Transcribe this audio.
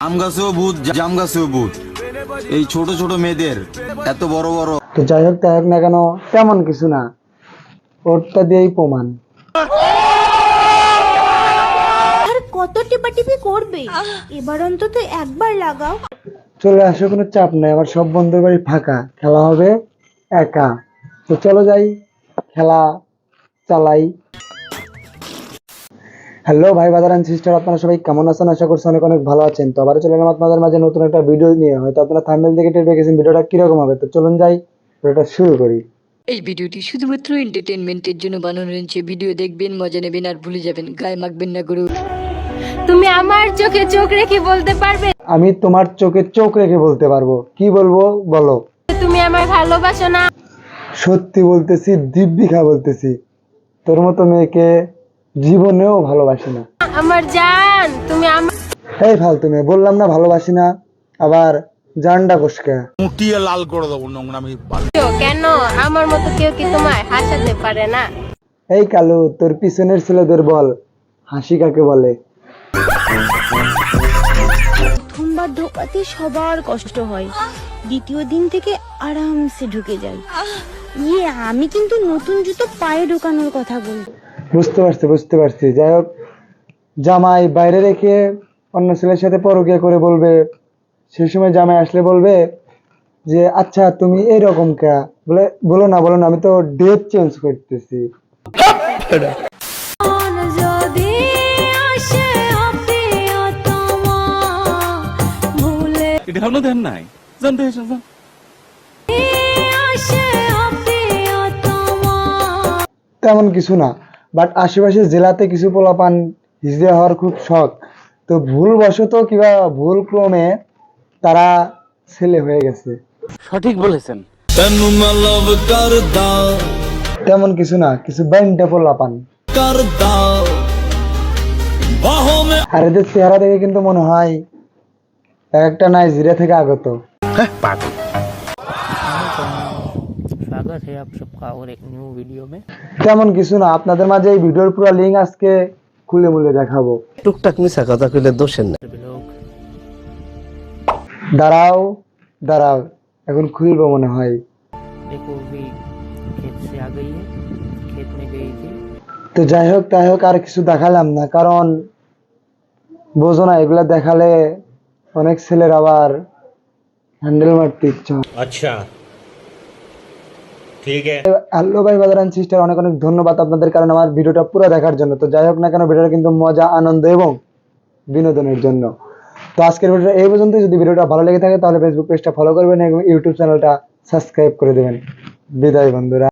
আম গাছেও ভূত, জাম গাছেও ভূত। এই ছোট ছোট মেয়েদের এত বড় বড়। তো যাই হোক তাই হোক না কেন, তেমন কিছু না, ওরটা দিয়েই প্রমাণ। আর কত টিপাটিপি করবে, এবার অন্তত একবার লাগাও। চলে আসো, কোনো চাপ নাই, আমার সব বন্ধুর বাড়ি ফাঁকা, খেলা হবে একা। তো চলো যাই, খেলা চালাই। হ্যালো ভাই বাদার এন্ড সিস্টার, আপনারা সবাই কেমন আছেন? আশা করছি অনেক অনেক ভালো আছেন। তো আবার চলে এলাম আপনাদের মাঝে নতুন একটা ভিডিও নিয়ে। হয়তো আপনারা থাম্বনেল দেখে টের পেয়ে গেছেন ভিডিওটা কিরকম হবে। তো চলুন যাই, ভিডিওটা শুরু করি। এই ভিডিওটি শুধুমাত্র এন্টারটেনমেন্টের জন্য বানানো হয়েছে। ভিডিও দেখবেন, মজা নেবেন আর ভুলে যাবেন, গায়ে মাখবেন না গুরু। তুমি আমার চোখে চোখ রেখে বলতে পারবে আমি তোমার চোখে চোখ রেখে বলতে পারবো। কি বলবো বলো? তুমি আমায় ভালোবাসো না? সত্যি বলতেছি, দিব্যিকা বলতেছি, তোর মতো মেয়েকে জীবনেও ভালোবাসি না। আমার জান, তুমি আমার এই ফালতু মেয়ে, বললাম না ভালোবাসি না, আবার জানডা কোসকা। মুটিয়ে লাল করে দেবো নোংরামি। কেন? আমার মতো কেউ কি তোমায় হাসাতে পারে না? এই কালু, তোর পিছনের ছেলেদের বল হাসি কাকে বলে। প্রথমবার ঢোকাতে সবার কষ্ট হয়, দ্বিতীয় দিন থেকে আরামসে ঢুকে যায়। আমি কিন্তু নতুন জুতো পায়ে ঢোকানোর কথা বলবো। বুঝতে পারছি। যাই হোক, জামাই বাইরে রেখে অন্য ছেলের সাথে পরকীয়া করে বলবে, সেই সময় জামাই আসলে বলবে যে আচ্ছা তুমি এইরকম কে, বলে বলো না আমি তো ডেট চেঞ্জ করতেছি। যদি আসে ভুলে এটা হলো দেন নাই জানতে হয়েছে। আসে তেমন কিছু না, বাট আশেপাশে জেলাতে কিছু পোলাপান হিজড়ে হওয়ার খুব শখ। তো ভুলবশত কিংবা ভুল ক্রমে তারা ছেলে হয়ে গেছে। সঠিক বলেছেন। তেমন কিছু না, কিছু বাইনটা পোলাপান। আর এদের চেহারা দেখে কিন্তু মনে হয় একটা নাইজেরিয়া থেকে আগত। स्वागत है आप सबका और एक न्यू वीडियो में। তেমন কিছু না, আপনাদের মাঝে এই ভিডিওর পুরো লিঙ্ক আজকে খুলে মুলে দেখাবো। টুকটাক মিশা কথা কইলে দোষের না। लोग দাঁড়াও, এখন খুলবো মনে হয়। देखो अभी खेत से आ गई है, खेत में गई थी। তো যাই হোক আর কিছু দেখালাম না, কারণ বোঝো না, এগুলা দেখালে অনেক ছেলের আবার হ্যান্ডেল মারতে ইচ্ছা। अच्छा ठीक है। হ্যালো ভাই বাদার এন্ড সিস্টার, অনেক অনেক ধন্যবাদ আপনাদের, কারণ আমার ভিডিওটা পুরো দেখার জন্য। তো যাই হোক না কেন, ভিডিওটা কিন্তু মজা, আনন্দ এবং বিনোদনের জন্য। তো আজকের ভিডিওটা এই পর্যন্ত। যদি ভিডিওটা ভালো লেগে থাকে তাহলে ফেসবুক পেজটা ফলো করবেন এবং ইউটিউব চ্যানেলটা সাবস্ক্রাইব করে দেবেন। বিদায় বন্ধুরা।